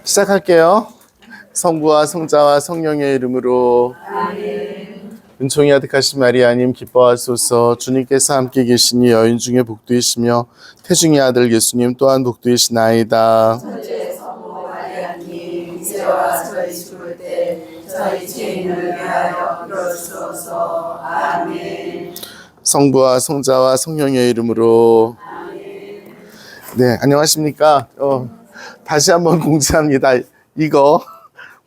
시작할게요. 성부와 성자와 성령의 이름으로. 은총이 아득하신 마리아님 기뻐하소서. 주님께서 함께 계시니 여인 중에 복되시며 태중의 아들 예수님 또한 복되시나이다. 천주의 성모 마리아님 이제와 저희 죽을 때 저희 죄인을 위하여 그러소서. 아멘. 성부와 성자와 성령의 이름으로. 네, 안녕하십니까. 다시 한번 공지합니다. 이거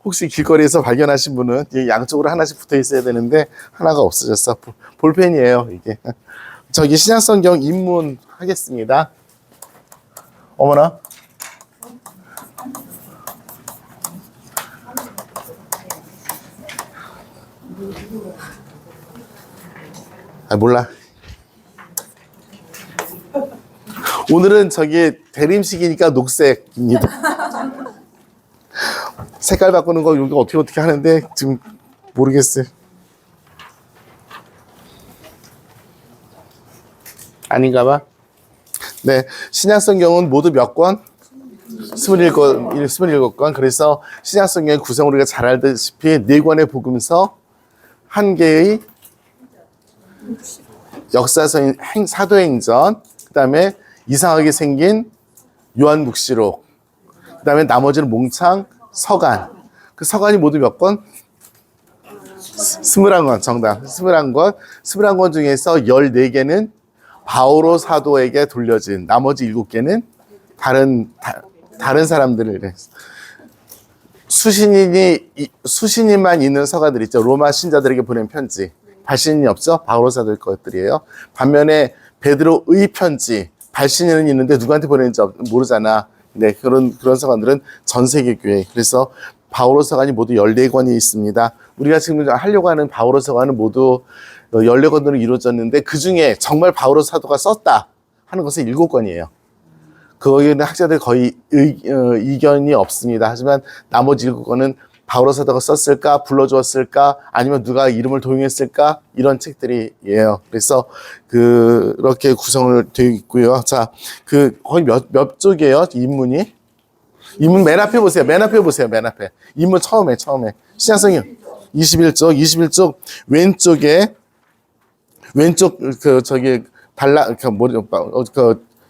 혹시 길거리에서 발견하신 분은 양쪽으로 하나씩 붙어 있어야 되는데 하나가 없어졌어. 볼펜이에요, 이게. 저기 신약성경 입문 하겠습니다. 어머나. 몰라. 오늘은 저기 대림식이니까 녹색입니다. 색깔 바꾸는 거 이거 어떻게 하는데 지금 모르겠어요. 아닌가 봐. 네, 신약성경은 모두 몇 권? 27권. 그래서 신약성경의 구성을 우리가 잘 알다시피 4권의 복음서, 1개의 역사서인 사도행전, 그 다음에 이상하게 생긴 요한묵시록, 그 다음에 나머지는 몽창, 서간. 그 서간이 모두 몇 권? 21권, 정답. 21권 중에서 14개는 바오로 사도에게 돌려진, 나머지 7개는 다른 사람들을, 수신인만 있는 서가들 있죠. 로마 신자들에게 보낸 편지. 발신인이 없죠? 바오로 사도의 것들이에요. 반면에 베드로의 편지, 발신인은 있는데 누구한테 보내는지 모르잖아. 네, 그런 서간들은 전 세계 교회. 그래서 바오로 서간이 모두 14권이 있습니다. 우리가 지금 하려고 하는 바오로 서간은 모두 14권으로 이루어졌는데 그 중에 정말 바오로 사도가 썼다 하는 것은 7권이에요. 거기에는 학자들 거의 이견이 없습니다. 하지만 나머지 7권은 바오로 사도가 썼을까, 불러주었을까, 아니면 누가 이름을 도용했을까, 이런 책들이에요. 그래서 그렇게 구성을 되어 있고요. 자, 거의 몇 쪽이에요? 인문이? 인문 맨 앞에 보세요. 맨 앞에. 인문 처음에. 신약성경 21쪽 왼쪽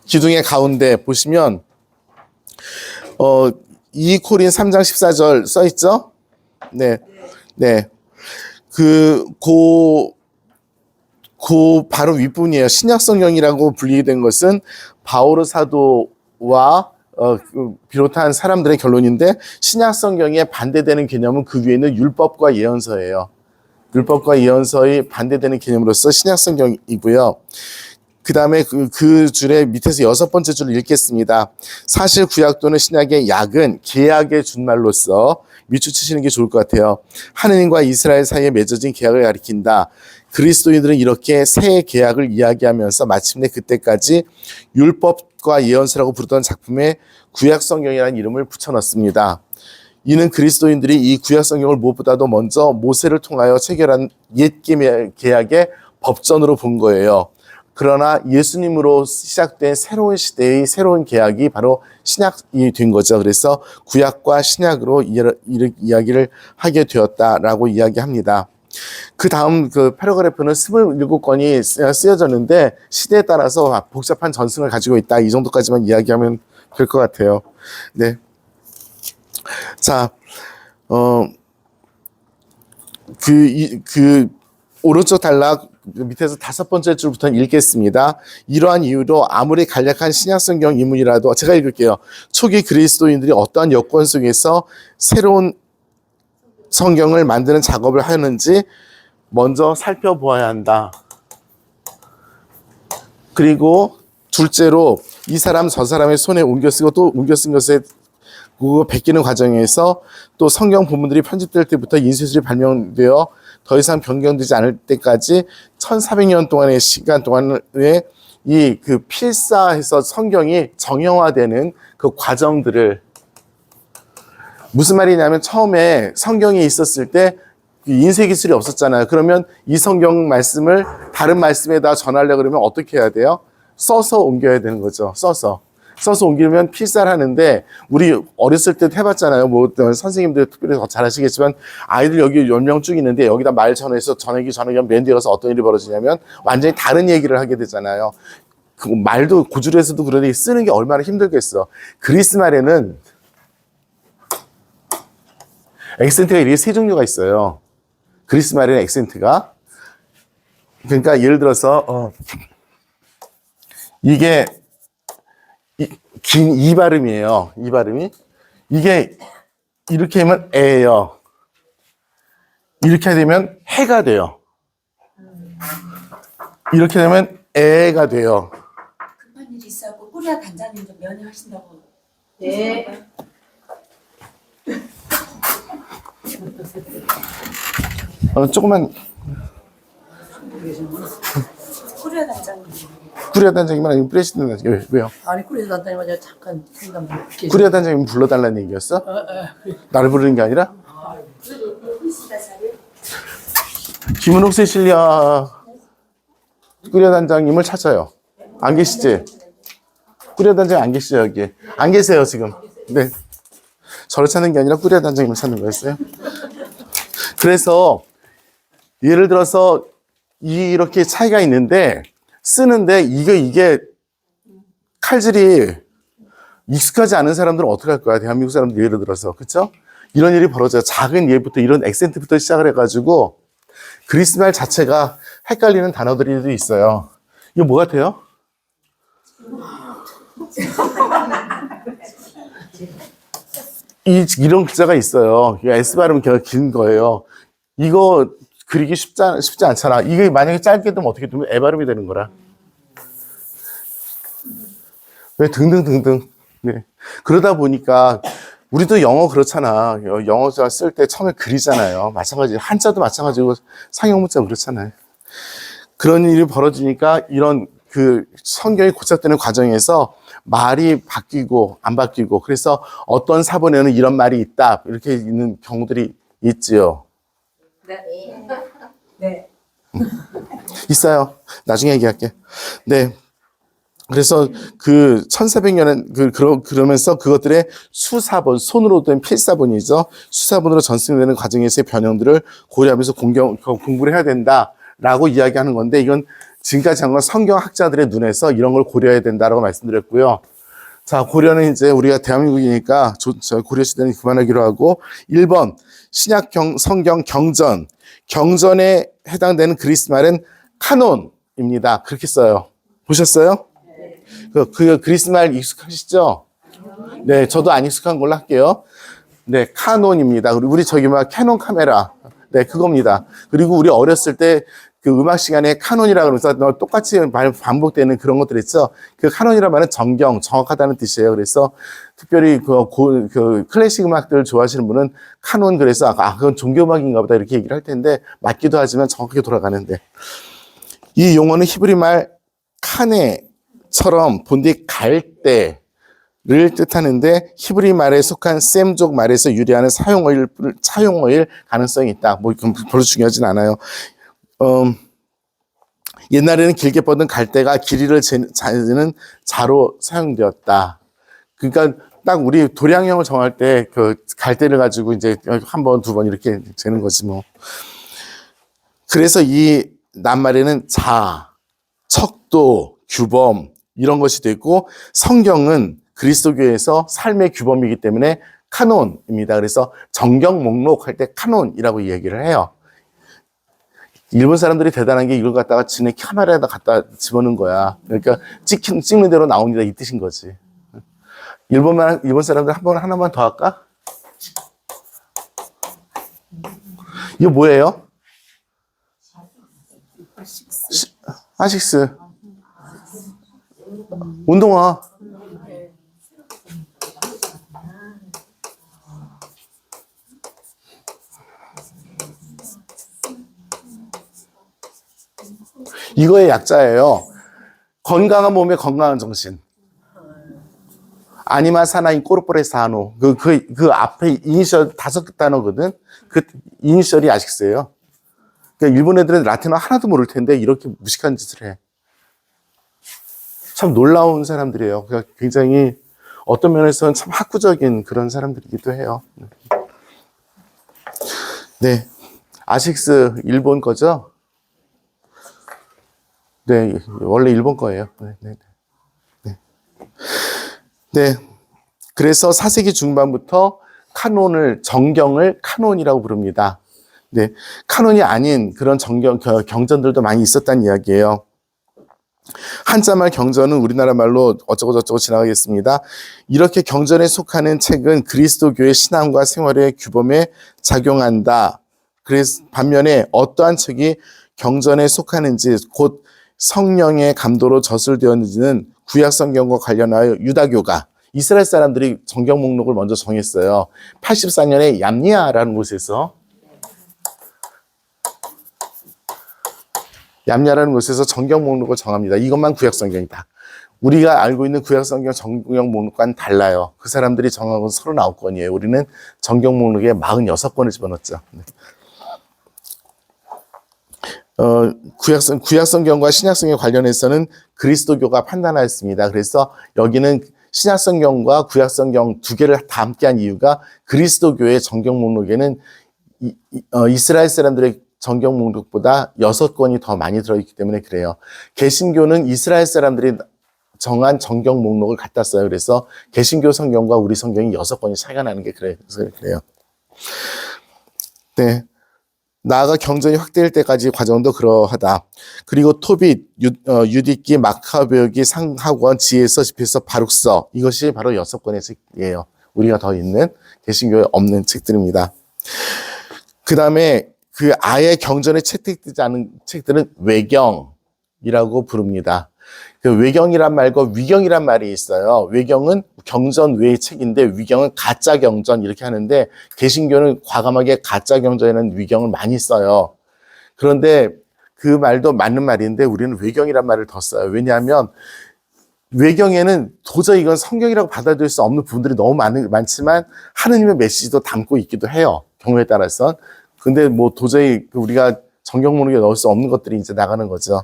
기둥의 가운데 보시면 2 코린 3장 14절 써 있죠? 네. 바로 윗부분이에요. 신약성경이라고 불리게 된 것은 바오로 사도와 비롯한 사람들의 결론인데, 신약성경에 반대되는 개념은 그 위에는 율법과 예언서예요. 율법과 예언서의 반대되는 개념으로서 신약성경이고요. 그 다음에 그 줄의 밑에서 6번째 줄을 읽겠습니다. 사실 구약 또는 신약의 약은 계약의 준말로서 밑줄 치시는 게 좋을 것 같아요. 하느님과 이스라엘 사이에 맺어진 계약을 가리킨다. 그리스도인들은 이렇게 새 계약을 이야기하면서 마침내 그때까지 율법과 예언서라고 부르던 작품에 구약성경이라는 이름을 붙여넣습니다. 이는 그리스도인들이 이 구약성경을 무엇보다도 먼저 모세를 통하여 체결한 옛 계약의 법전으로 본 거예요. 그러나 예수님으로 시작된 새로운 시대의 새로운 계약이 바로 신약이 된 거죠. 그래서 구약과 신약으로 이야기를 하게 되었다라고 이야기합니다. 그 다음 패러그래프는 27권이 쓰여졌는데 시대에 따라서 복잡한 전승을 가지고 있다. 이 정도까지만 이야기하면 될 것 같아요. 네. 자, 오른쪽 단락 밑에서 5번째 줄부터 읽겠습니다. 이러한 이유로 아무리 간략한 신약성경 인문이라도 제가 읽을게요. 초기 그리스도인들이 어떠한 여건 속에서 새로운 성경을 만드는 작업을 하는지 먼저 살펴보아야 한다. 그리고 둘째로 이 사람 저 사람의 손에 옮겨 쓰고 또 옮겨 쓴 것에 그거 베끼는 과정에서 또 성경 본문들이 편집될 때부터 인쇄술이 발명되어 더 이상 변경되지 않을 때까지 1400년 동안의 시간 동안에 필사해서 성경이 정형화되는 그 과정들을, 무슨 말이냐면 처음에 성경이 있었을 때 인쇄 기술이 없었잖아요. 그러면 이 성경 말씀을 다른 말씀에다 전하려고 그러면 어떻게 해야 돼요? 써서 옮겨야 되는 거죠. 써서. 써서 옮기면 필사하는데 우리 어렸을 때 해봤잖아요. 뭐 선생님들 특별히 더 잘하시겠지만 아이들 여기 10명 쭉 있는데 여기다 말 전해서 전화기 하면 맨 뒤에 가서 어떤 일이 벌어지냐면 완전히 다른 얘기를 하게 되잖아요. 그 말도 고주에서도 그런데 쓰는 게 얼마나 힘들겠어. 그리스 말에는 액센트가 이렇게 세 종류가 있어요. 그리스 말에는 액센트가 그러니까 예를 들어서 이게 긴 이 발음이에요. 이 발음이 이게 이렇게 하면 에예요. 이렇게 되면 해가 돼요. 이렇게 되면 에가 돼요. 급한 일이 있어갖고 꼬리아 단장님 좀 면회하신다고. 네. 조금만 꼬리아 단장님. 꾸리아 단장님은 아니고 프레시든 단장님 왜요? 아니 꾸리아 단장님한테 잠깐 상담 계속. 꾸리아 단장님 불러달라는 얘기였어? 나를 부르는 게 아니라? 김은옥 세실리아 꾸리아 단장님을 찾아요. 안 계시지? 꾸리아 단장님 안 계시죠 여기? 안 계세요 지금. 네. 저를 찾는 게 아니라 꾸리아 단장님을 찾는 거였어요. 그래서 예를 들어서 이렇게 차이가 있는데 쓰는데 이게 칼질이 익숙하지 않은 사람들은 어떻게 할 거야? 대한민국 사람들 예를 들어서 그렇죠? 이런 일이 벌어져요. 작은 예부터 이런 액센트부터 시작을 해가지고 그리스 말 자체가 헷갈리는 단어들이 있어요. 이거 뭐 같아요? 이런 글자가 있어요. S 발음이 긴 거예요. 이거 그리기 쉽지 않잖아. 이게 만약에 짧게 되면 어떻게 되면 애 발음이 되는 거라. 왜 등등등등. 네. 그러다 보니까 우리도 영어 그렇잖아. 영어 쓸 때 처음에 그리잖아요. 마찬가지. 한자도 마찬가지고 상형문자 그렇잖아요. 그런 일이 벌어지니까 이런 그 성경이 고착되는 과정에서 말이 바뀌고 안 바뀌고 그래서 어떤 사본에는 이런 말이 있다. 이렇게 있는 경우들이 있지요. 네. 있어요. 나중에 얘기할게. 네. 그래서 그 1400년은 그러면서 그것들의 수사본, 손으로 된 필사본이죠. 수사본으로 전승되는 과정에서의 변형들을 고려하면서 공부를 해야 된다라고 이야기하는 건데 이건 지금까지 한 건 성경학자들의 눈에서 이런 걸 고려해야 된다라고 말씀드렸고요. 자, 고려는 이제 우리가 대한민국이니까 고려 시대는 그만하기로 하고 1번 신약 성경 경전. 경전에 해당되는 그리스 말은 카논입니다. 그렇게 써요. 보셨어요? 그 그리스 말 익숙하시죠? 네, 저도 안 익숙한 걸로 할게요. 네, 카논입니다. 그리고 우리 저기 막 캐논 카메라. 네, 그겁니다. 그리고 우리 어렸을 때 그 음악 시간에 카논이라고 그러면서 똑같이 반복되는 그런 것들 있죠. 그 카논이라는 말은 정경, 정확하다는 뜻이에요. 그래서 특별히 그 클래식 음악들 좋아하시는 분은 카논 그래서 그건 종교음악인가 보다 이렇게 얘기를 할 텐데 맞기도 하지만 정확하게 돌아가는데 이 용어는 히브리 말 카네처럼 본디 갈대를 뜻하는데 히브리 말에 속한 셈족 말에서 유래하는 차용어일 가능성이 있다. 뭐 별로 중요하진 않아요. 옛날에는 길게 뻗은 갈대가 길이를 재는 자로 사용되었다. 그러니까 딱 우리 도량형을 정할 때 그 갈대를 가지고 이제 한 번, 두 번 이렇게 재는 거지 뭐. 그래서 이 낱말에는 자, 척도, 규범 이런 것이 되고 성경은 그리스도교에서 삶의 규범이기 때문에 카논입니다. 그래서 정경 목록 할 때 카논이라고 이야기를 해요. 일본 사람들이 대단한 게 이걸 갖다가 지네 카메라에다 갖다 집어넣은 거야. 그러니까 찍는 대로 나옵니다. 이 뜻인 거지. 일본 사람들 하나만 더 할까? 이거 뭐예요? 아식스. 운동화. 이거의 약자예요. 건강한 몸에 건강한 정신. 아니마 사나인 꼬르포레사노. 그 앞에 이니셜 5단어거든. 그 이니셜이 아식스예요. 그러니까 일본 애들은 라틴어 하나도 모를 텐데 이렇게 무식한 짓을 해. 참 놀라운 사람들이에요. 그러니까 굉장히 어떤 면에서는 참 학구적인 그런 사람들이기도 해요. 네. 아식스 일본 거죠? 네, 원래 일본 거예요. 네, 네, 네. 네. 그래서 4세기 중반부터 정경을 카논이라고 부릅니다. 네. 카논이 아닌 그런 경전들도 많이 있었다는 이야기예요. 한자말 경전은 우리나라 말로 어쩌고저쩌고 지나가겠습니다. 이렇게 경전에 속하는 책은 그리스도교의 신앙과 생활의 규범에 작용한다. 그래서 반면에 어떠한 책이 경전에 속하는지 곧 성령의 감도로 저술되었는지는 구약성경과 관련하여 유다교가 이스라엘 사람들이 정경 목록을 먼저 정했어요. 84년에 얌니아라는 곳에서 정경 목록을 정합니다. 이것만 구약성경이다. 우리가 알고 있는 구약성경 정경 목록과는 달라요. 그 사람들이 정한 건 39권이에요. 우리는 정경 목록에 46권을 집어넣었죠. 구약성경과 신약성경 관련해서는 그리스도교가 판단하였습니다. 그래서 여기는 신약성경과 구약성경 두 개를 다 함께한 이유가 그리스도교의 정경 목록에는 이스라엘 사람들의 정경 목록보다 6권이 더 많이 들어있기 때문에 그래요. 개신교는 이스라엘 사람들이 정한 정경 목록을 갖다 써요. 그래서 개신교 성경과 우리 성경이 6권이 차이가 나는 게 그래요. 네. 나아가 경전이 확대될 때까지 과정도 그러하다. 그리고 토빗, 유디기, 마카베오기, 상하권, 지혜서, 집회서, 바룩서 이것이 바로 6권의 책이에요. 우리가 더 있는 개신교에 없는 책들입니다. 그 다음에 그 아예 경전에 채택되지 않은 책들은 외경이라고 부릅니다. 그 외경이란 말과 위경이란 말이 있어요. 외경은 경전 외의 책인데 위경은 가짜 경전 이렇게 하는데 개신교는 과감하게 가짜 경전에는 위경을 많이 써요. 그런데 그 말도 맞는 말인데 우리는 외경이란 말을 더 써요. 왜냐하면 외경에는 도저히 이건 성경이라고 받아들일 수 없는 부분들이 너무 많지만 하느님의 메시지도 담고 있기도 해요. 경우에 따라서. 근데 뭐 도저히 우리가 정경 목록에 넣을 수 없는 것들이 이제 나가는 거죠.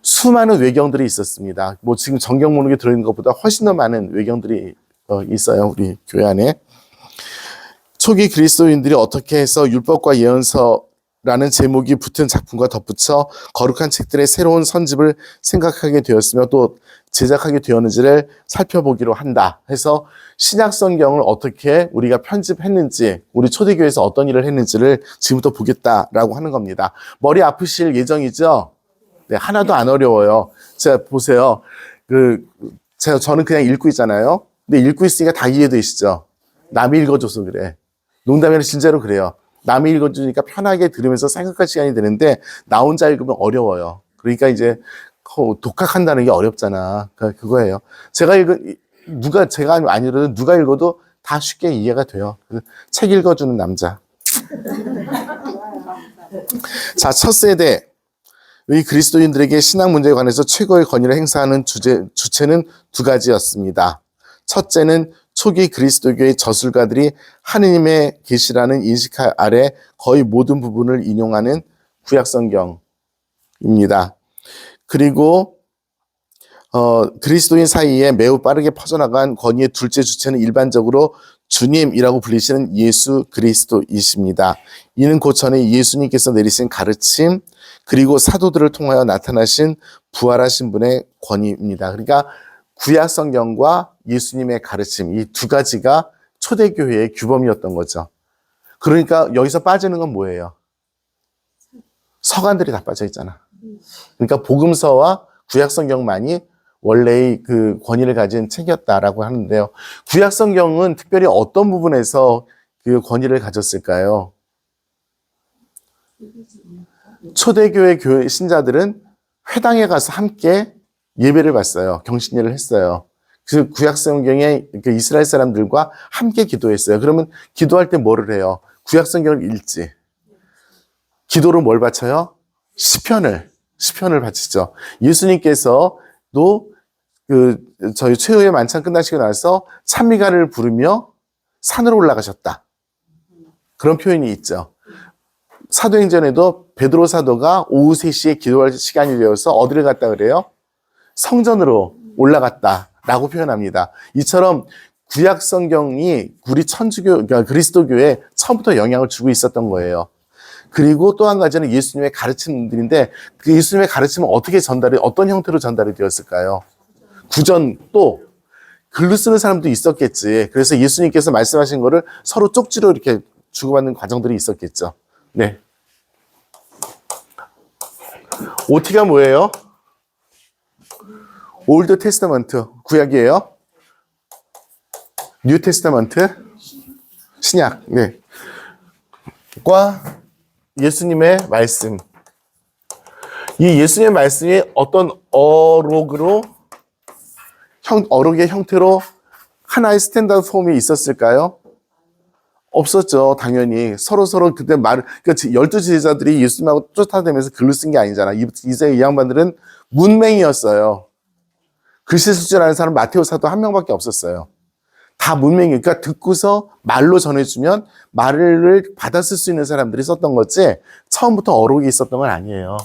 수많은 외경들이 있었습니다. 뭐 지금 정경 목록에 들어있는 것보다 훨씬 더 많은 외경들이 있어요. 우리 교회 안에. 초기 그리스도인들이 어떻게 해서 율법과 예언서라는 제목이 붙은 작품과 덧붙여 거룩한 책들의 새로운 선집을 생각하게 되었으며 또 제작하게 되었는지를 살펴보기로 한다. 해서 신약 성경을 어떻게 우리가 편집했는지, 우리 초대교회에서 어떤 일을 했는지를 지금부터 보겠다라고 하는 겁니다. 머리 아프실 예정이죠? 네, 하나도 안 어려워요. 자, 보세요. 저는 그냥 읽고 있잖아요. 근데 읽고 있으니까 다 이해되시죠? 남이 읽어줘서 그래. 농담이 아니라 진짜로 그래요. 남이 읽어주니까 편하게 들으면서 생각할 시간이 되는데 나 혼자 읽으면 어려워요. 그러니까 이제 독학한다는 게 어렵잖아. 그거예요. 제가 아니라도 누가 읽어도 다 쉽게 이해가 돼요. 책 읽어주는 남자. 자, 첫 세대의 그리스도인들에게 신앙 문제에 관해서 최고의 권위를 행사하는 주체는 두 가지였습니다. 첫째는 초기 그리스도교의 저술가들이 하느님의 계시라는 인식 아래 거의 모든 부분을 인용하는 구약성경입니다. 그리고 그리스도인 사이에 매우 빠르게 퍼져나간 권위의 둘째 주체는 일반적으로 주님이라고 불리시는 예수 그리스도이십니다. 이는 곧 전에 예수님께서 내리신 가르침 그리고 사도들을 통하여 나타나신 부활하신 분의 권위입니다. 그러니까 구약 성경과 예수님의 가르침 이 두 가지가 초대교회의 규범이었던 거죠. 그러니까 여기서 빠지는 건 뭐예요? 서간들이 다 빠져 있잖아. 그러니까 복음서와 구약 성경만이 원래의 그 권위를 가진 책이었다라고 하는데요. 구약 성경은 특별히 어떤 부분에서 그 권위를 가졌을까요? 초대교회 교회 신자들은 회당에 가서 함께 예배를 봤어요. 경신예를 했어요. 그 구약 성경에 그 이스라엘 사람들과 함께 기도했어요. 그러면 기도할 때 뭐를 해요? 구약 성경을 읽지. 기도로 뭘 바쳐요? 시편을 바치죠. 예수님께서도 저희 최후의 만찬 끝나시고 나서 찬미가를 부르며 산으로 올라가셨다. 그런 표현이 있죠. 사도행전에도 베드로 사도가 오후 3시에 기도할 시간이 되어서 어디를 갔다 그래요? 성전으로 올라갔다라고 표현합니다. 이처럼 구약 성경이 우리 천주교, 그러니까 그리스도교에 처음부터 영향을 주고 있었던 거예요. 그리고 또 한 가지는 예수님의 가르침들인데 그 예수님의 가르침은 어떤 형태로 전달이 되었을까요? 구전, 또 글로 쓰는 사람도 있었겠지. 그래서 예수님께서 말씀하신 거를 서로 쪽지로 이렇게 주고받는 과정들이 있었겠죠. 네. OT가 뭐예요? 올드 테스타먼트, 구약이에요. 뉴 테스타먼트, 신약. 네. 과 예수님의 말씀. 이 예수님의 말씀이 어떤 어록의 형태로 하나의 스탠다드 폼이 있었을까요? 없었죠, 당연히. 서로 그때 그러니까 12제자들이 예수님하고 쫓아다니면서 글을 쓴 게 아니잖아. 이제 이 양반들은 문맹이었어요. 글씨 쓸 줄 아는 사람 마테오 사도 한 명밖에 없었어요. 다 문맹이, 그러니까 듣고서 말로 전해주면 말을 받아쓸 수 있는 사람들이 썼던 거지, 처음부터 어록이 있었던 건 아니에요.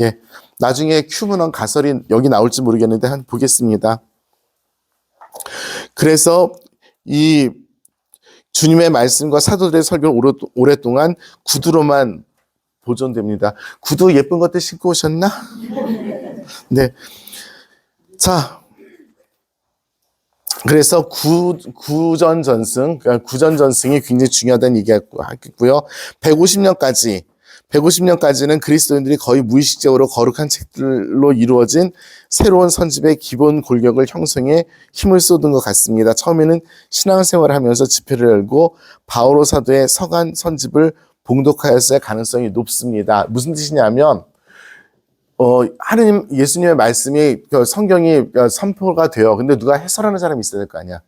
예. 나중에 큐문헌 가설이 여기 나올지 모르겠는데, 한번 보겠습니다. 그래서 이 주님의 말씀과 사도들의 설교는 오랫동안 구두로만 보존됩니다. 구두 예쁜 것들 신고 오셨나? 네. 자. 그래서 구전전승, 그러니까 구전전승이 굉장히 중요하다는 얘기하고요. 150년까지는 그리스도인들이 거의 무의식적으로 거룩한 책들로 이루어진 새로운 선집의 기본 골격을 형성해 힘을 쏟은 것 같습니다. 처음에는 신앙생활을 하면서 집회를 열고 바오로 사도의 서간 선집을 봉독하였을 가능성이 높습니다. 무슨 뜻이냐면 예수님의 말씀이, 성경이 선포가 돼요. 근데 누가 해설하는 사람이 있어야 될 거 아니야.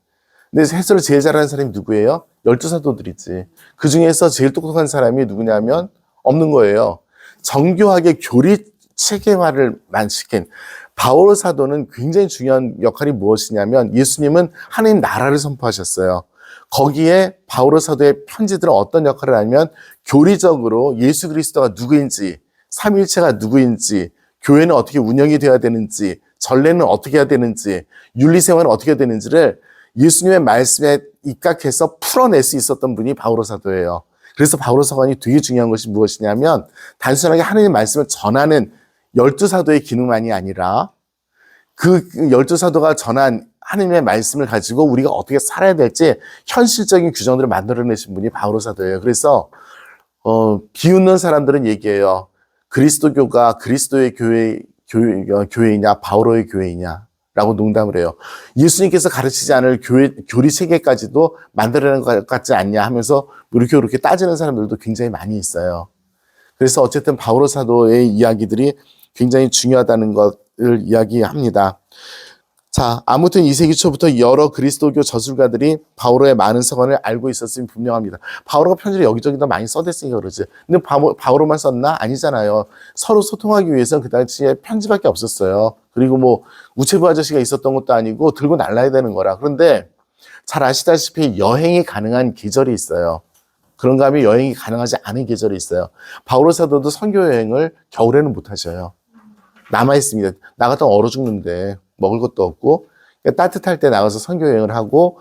근데 해설을 제일 잘하는 사람이 누구예요? 12사도들이지. 그 중에서 제일 똑똑한 사람이 누구냐면 없는 거예요. 정교하게 교리 체계화를 시킨 바울 사도는 굉장히 중요한 역할이 무엇이냐면, 예수님은 하나님 나라를 선포하셨어요. 거기에 바울 사도의 편지들은 어떤 역할을 하냐면, 교리적으로 예수 그리스도가 누구인지, 삼위일체가 누구인지, 교회는 어떻게 운영이 돼야 되는지, 전례는 어떻게 해야 되는지, 윤리생활은 어떻게 해야 되는지를 예수님의 말씀에 입각해서 풀어낼 수 있었던 분이 바오로 사도예요. 그래서 바오로 사도가 되게 중요한 것이 무엇이냐면, 단순하게 하나님의 말씀을 전하는 12사도의 기능만이 아니라 그 12사도가 전한 하나님의 말씀을 가지고 우리가 어떻게 살아야 될지 현실적인 규정들을 만들어내신 분이 바오로 사도예요. 그래서 비웃는 사람들은 얘기해요. 그리스도교가 그리스도의 교회이냐 바오로의 교회이냐 라고 농담을 해요. 예수님께서 가르치지 않을 교리 체계까지도 만들어낸 것 같지 않냐 하면서 이렇게 따지는 사람들도 굉장히 많이 있어요. 그래서 어쨌든 바오로 사도의 이야기들이 굉장히 중요하다는 것을 이야기합니다. 자, 아무튼 2세기 초부터 여러 그리스도교 저술가들이 바오로의 많은 서간을 알고 있었음이 분명합니다. 바오로가 편지를 여기저기다 많이 써댔으니까 그러지. 근데 바오로만 썼나? 아니잖아요. 서로 소통하기 위해서는 그 당시에 편지밖에 없었어요. 그리고 뭐 우체부 아저씨가 있었던 것도 아니고 들고 날라야 되는 거라. 그런데 잘 아시다시피 여행이 가능한 계절이 있어요. 그런가 하면 여행이 가능하지 않은 계절이 있어요. 바오로 사도도 선교 여행을 겨울에는 못 하셔요. 남아있습니다. 나갔다 얼어 죽는데 먹을 것도 없고, 그러니까 따뜻할 때 나가서 선교 여행을 하고,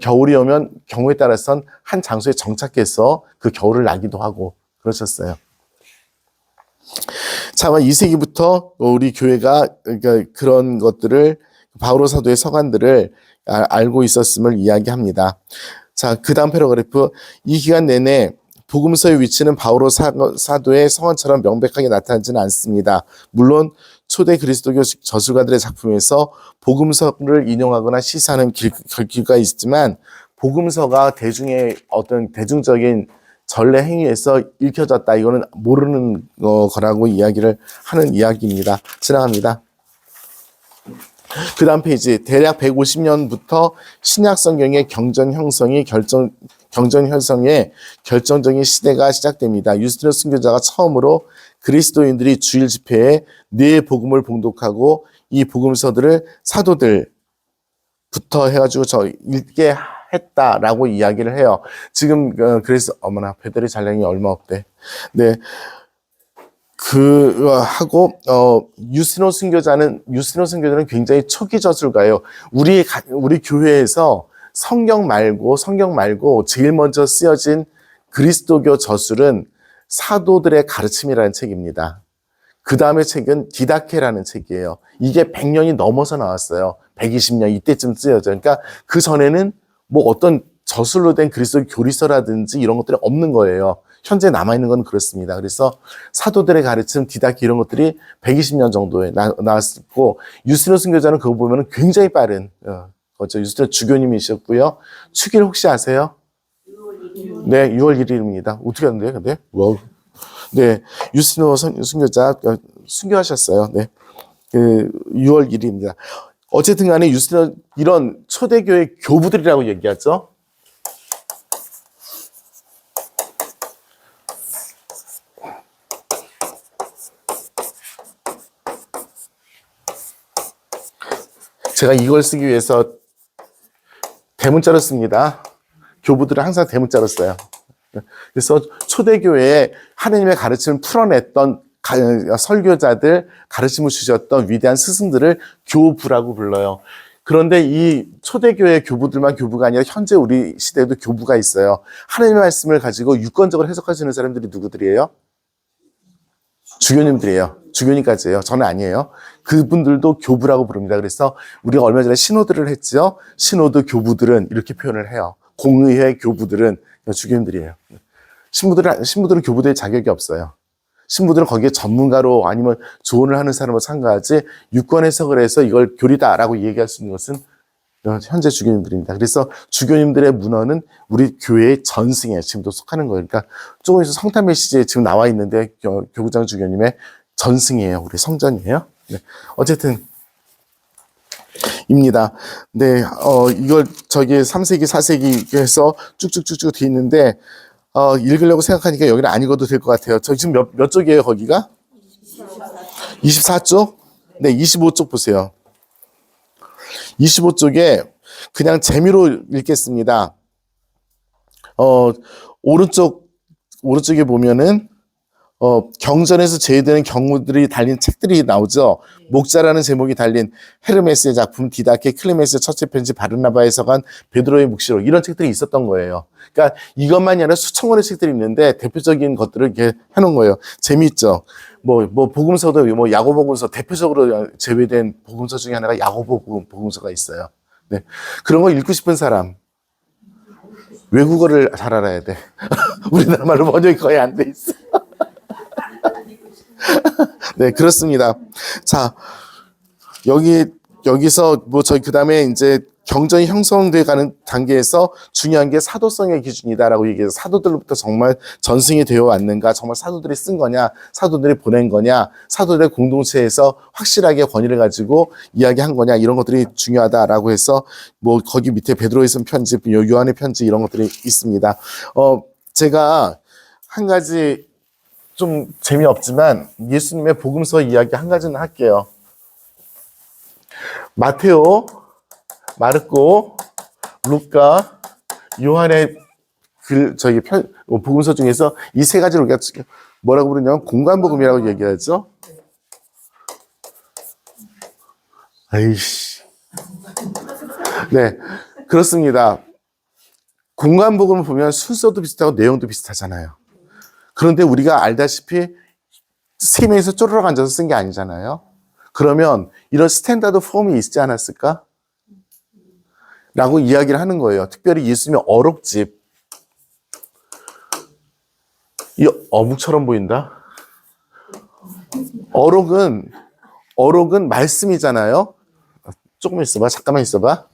겨울이 오면 경우에 따라서는 한 장소에 정착해서 그 겨울을 나기도 하고 그러셨어요. 자, 2세기부터 우리 교회가 그러니까 그런 것들을, 바오로 사도의 서간들을 알고 있었음을 이야기합니다. 자, 그 다음 패러그래프. 이 기간 내내 복음서의 위치는 바오로 사도의 서원처럼 명백하게 나타나지는 않습니다. 물론 초대 그리스도교 저술가들의 작품에서 복음서를 인용하거나 시사하는 글귀가 있지만, 복음서가 대중의 어떤 대중적인 전례 행위에서 읽혀졌다, 이거는 모르는 거라고 이야기를 하는 이야기입니다. 지나갑니다. 그 다음 페이지. 대략 150년부터 신약 성경의 경전 형성의 결정적인 시대가 시작됩니다. 유스티누스 순교자가 처음으로 그리스도인들이 주일 집회에 네 복음을 봉독하고 이 복음서들을 사도들부터 해가지고 읽게 했다라고 이야기를 해요. 지금 그래서 어머나 배터리 잔량이 얼마 없대. 네. 하고 유스틴호 순교자는 굉장히 초기 저술가예요. 우리 교회에서 성경 말고 제일 먼저 쓰여진 그리스도교 저술은 사도들의 가르침이라는 책입니다. 그 다음에 책은 디다케라는 책이에요. 이게 100년이 넘어서 나왔어요. 120년 이때쯤 쓰여져. 그러니까 그 전에는 뭐 어떤 저술로 된 그리스도 교리서라든지 이런 것들이 없는 거예요. 현재 남아있는 건 그렇습니다. 그래서 사도들의 가르침, 디다케 이런 것들이 120년 정도에 나왔고, 유스틴호 순교자는 그거 보면 굉장히 빠른 거죠. 유스틴호 주교님이셨고요. 축일 혹시 아세요? 네, 6월 1일입니다. 어떻게 하는데요, 근데? 와우. 네, 유스틴호 순교자 순교하셨어요. 네, 6월 1일입니다. 어쨌든 간에 유스틴호 이런 초대교회 교부들이라고 얘기하죠. 제가 이걸 쓰기 위해서 대문자로 씁니다. 교부들은 항상 대문자로 써요. 그래서 초대교회에 하느님의 가르침을 풀어냈던 설교자들, 가르침을 주셨던 위대한 스승들을 교부라고 불러요. 그런데 이 초대교회 교부들만 교부가 아니라 현재 우리 시대에도 교부가 있어요. 하느님의 말씀을 가지고 유권적으로 해석하시는 사람들이 누구들이에요? 주교님들이에요. 주교님까지예요. 저는 아니에요. 그분들도 교부라고 부릅니다. 그래서 우리가 얼마 전에 신호들을 했죠. 신호도 교부들은 이렇게 표현을 해요. 공의회 교부들은 주교님들이에요. 신부들은 교부될 자격이 없어요. 신부들은 거기에 전문가로 아니면 조언을 하는 사람으로 참가하지 유권 해석을 해서 이걸 교리다라고 얘기할 수 있는 것은 현재 주교님들입니다. 그래서 주교님들의 문헌은 우리 교회의 전승에 지금도 속하는 거예요. 그러니까 조금 있어 성탄 메시지에 지금 나와 있는데 교구장 주교님의 전승이에요. 우리 성전이에요. 네. 어쨌든 입니다. 네, 이걸 저기 3세기, 4세기 해서 쭉쭉쭉쭉 돼 있는데 읽으려고 생각하니까 여기는 안 읽어도 될 것 같아요. 저 지금 몇 쪽이에요, 거기가? 24쪽? 네, 25쪽 보세요. 25쪽에 그냥 재미로 읽겠습니다. 오른쪽에 보면은 경전에서 제외되는 경우들이 달린 책들이 나오죠. 목자라는 제목이 달린 헤르메스의 작품, 디다케, 클레멘스의 첫째 편지, 바르나바의 서간, 베드로의 묵시록 이런 책들이 있었던 거예요. 그러니까 이것만이 아니라 수천 권의 책들이 있는데 대표적인 것들을 이렇게 해놓은 거예요. 재미있죠. 뭐 복음서도 뭐 야고보음서 대표적으로 제외된 복음서 중에 하나가 야고보 복음서가 있어요. 네. 그런 거 읽고 싶은 사람 외국어를 잘 알아야 돼. 우리나라 말로 번역이 거의 안 돼 있어. 네, 그렇습니다. 자, 여기서 뭐 저희 그 다음에 이제 경전이 형성돼 가는 단계에서 중요한 게 사도성의 기준이다라고 얘기해서 사도들로부터 정말 전승이 되어 왔는가, 정말 사도들이 쓴 거냐, 사도들이 보낸 거냐, 사도들의 공동체에서 확실하게 권위를 가지고 이야기한 거냐, 이런 것들이 중요하다라고 해서 뭐 거기 밑에 베드로의 쓴 편지, 요한의 편지 이런 것들이 있습니다. 제가 한 가지 좀 재미없지만 예수님의 복음서 이야기 한 가지는 할게요. 마테오, 마르코, 루카, 요한의 복음서 중에서 이 세 가지를 우리가 뭐라고 부르냐면 공관복음이라고 얘기하죠. 아이씨. 네, 그렇습니다. 공관복음을 보면 순서도 비슷하고 내용도 비슷하잖아요. 그런데 우리가 알다시피 세 명이서 쪼르륵 앉아서 쓴 게 아니잖아요. 그러면 이런 스탠다드 폼이 있지 않았을까? 라고 이야기를 하는 거예요. 특별히 예수님의 어록집. 이 어묵처럼 보인다? 어록은 말씀이잖아요. 조금 있어봐. 잠깐만 있어봐.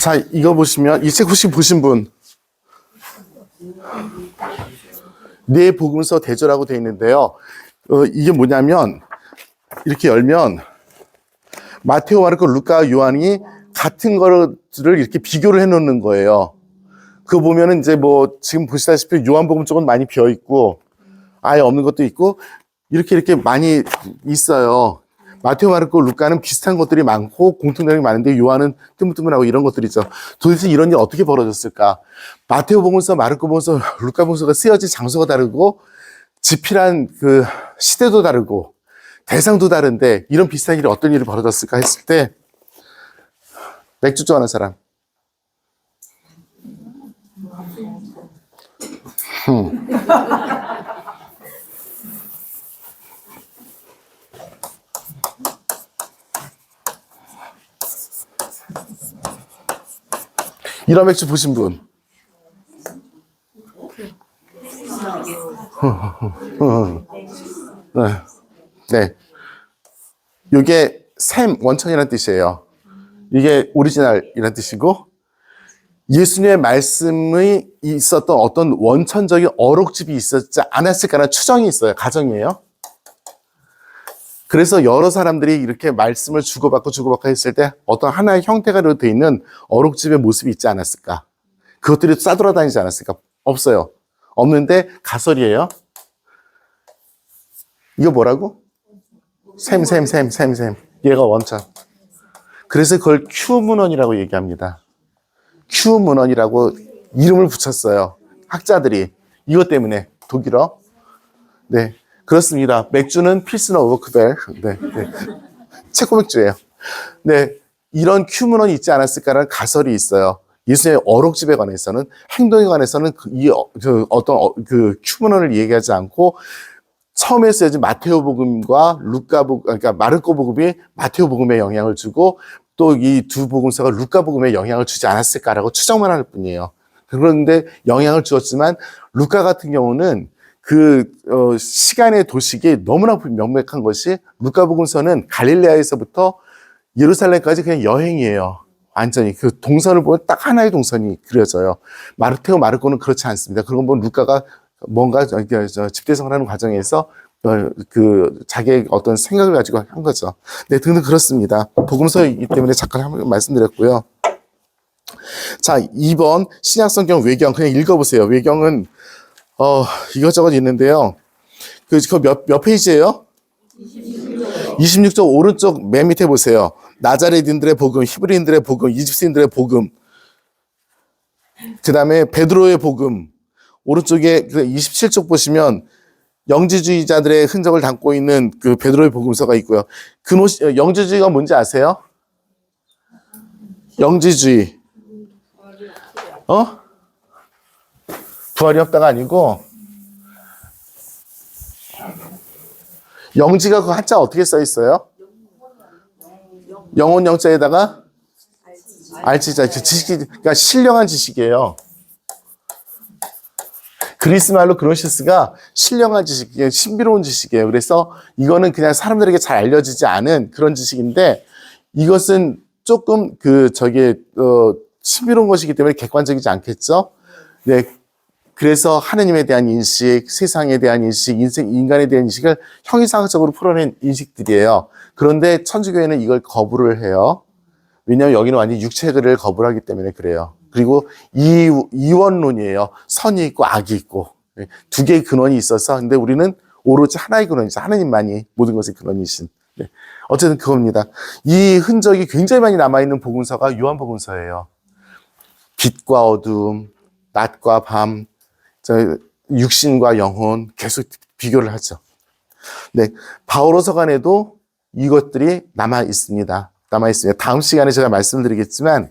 자, 이거 보시면, 이 책 혹시 보신 분? 네 복음서 대조라고 되어 있는데요. 이게 뭐냐면, 이렇게 열면, 마테오, 마르코, 루카, 요한이 같은 거를 이렇게 비교를 해 놓는 거예요. 그거 보면은 이제 뭐 지금 보시다시피 요한복음 쪽은 많이 비어 있고 아예 없는 것도 있고 이렇게 많이 있어요. 마테오, 마르코, 루카는 비슷한 것들이 많고 공통점이 많은데 요한은 뜨문뜨문하고 이런 것들이죠. 도대체 이런 일이 어떻게 벌어졌을까? 마테오 복음서, 마르코 복음서, 루카 복음서가 쓰여진 장소가 다르고 집필한 그 시대도 다르고 대상도 다른데 이런 비슷한 일이 어떤 일이 벌어졌을까 했을 때 맥주 좋아하는 사람. 이런 맥주 보신 분? 네. 이게 샘, 원천이라는 뜻이에요. 이게 오리지널이라는 뜻이고 예수님의 말씀이 있었던 어떤 원천적인 어록집이 있었지 않았을까라는 추정이 있어요. 가정이에요. 그래서 여러 사람들이 이렇게 말씀을 주고받고 했을 때 어떤 하나의 형태가 되어 있는 어록집의 모습이 있지 않았을까? 그것들이 싸돌아다니지 않았을까? 없어요. 없는데 가설이에요. 이거 뭐라고? 샘. 얘가 원천. 그래서 그걸 Q문헌이라고 얘기합니다. Q문헌이라고 이름을 붙였어요. 학자들이. 이것 때문에 독일어. 네. 그렇습니다. 맥주는 필스너 오버크벨. 네. 체코 맥주예요. 네. 이런 Q문헌이 있지 않았을까라는 가설이 있어요. 예수님의 어록집에 관해서는, 행동에 관해서는 그 Q문헌을 얘기하지 않고 처음에 쓰여진 마테오복음과 그러니까 마르코복음이 마테오복음에 영향을 주고 또 이 두 복음서가 루카복음에 영향을 주지 않았을까라고 추정만 할 뿐이에요. 그런데 영향을 주었지만 루카 같은 경우는 시간의 도식이 너무나 명백한 것이 루카복음서는 갈릴레아에서부터 예루살렘까지 그냥 여행이에요. 완전히 그 동선을 보면 딱 하나의 동선이 그려져요. 마르테오, 마르코는 그렇지 않습니다. 그런 건 루카가 뭔가 집대성하는 과정에서 자기의 어떤 생각을 가지고 한 거죠. 네, 등등 그렇습니다. 복음서이기 때문에 잠깐 한번 말씀드렸고요. 자, 2번 신약성경 외경 그냥 읽어보세요. 외경은 이것저것 있는데요. 몇 페이지예요? 26쪽 오른쪽 맨 밑에 보세요. 나자렛인들의 복음, 히브리인들의 복음, 이집스인들의 복음. 그 다음에 베드로의 복음. 오른쪽에 27쪽 보시면 영지주의자들의 흔적을 담고 있는 그 베드로의 복음서가 있고요. 영지주의가 뭔지 아세요? 영지주의. 부활이 없다가 아니고 영지가 그 한자 어떻게 써 있어요? 영혼 영자에다가 알지자. 그러니까 신령한 지식이에요. 그리스 말로 그노시스가 신령한 지식, 신비로운 지식이에요. 그래서 이거는 그냥 사람들에게 잘 알려지지 않은 그런 지식인데 이것은 조금 신비로운 것이기 때문에 객관적이지 않겠죠? 네. 그래서 하느님에 대한 인식, 세상에 대한 인식, 인간에 대한 인식을 형이상학적으로 풀어낸 인식들이에요. 그런데 천주교회는 이걸 거부를 해요. 왜냐하면 여기는 완전히 육체를 거부를 하기 때문에 그래요. 그리고 이원론이에요. 선이 있고 악이 있고 두 개의 근원이 있어서 근데 우리는 오로지 하나의 근원이죠. 하느님만이 모든 것의 근원이신. 네. 어쨌든 그겁니다. 이 흔적이 굉장히 많이 남아있는 복음서가 요한복음서예요. 빛과 어둠, 낮과 밤, 육신과 영혼 계속 비교를 하죠. 네, 바오로서 간에도 이것들이 남아 있습니다. 다음 시간에 제가 말씀드리겠지만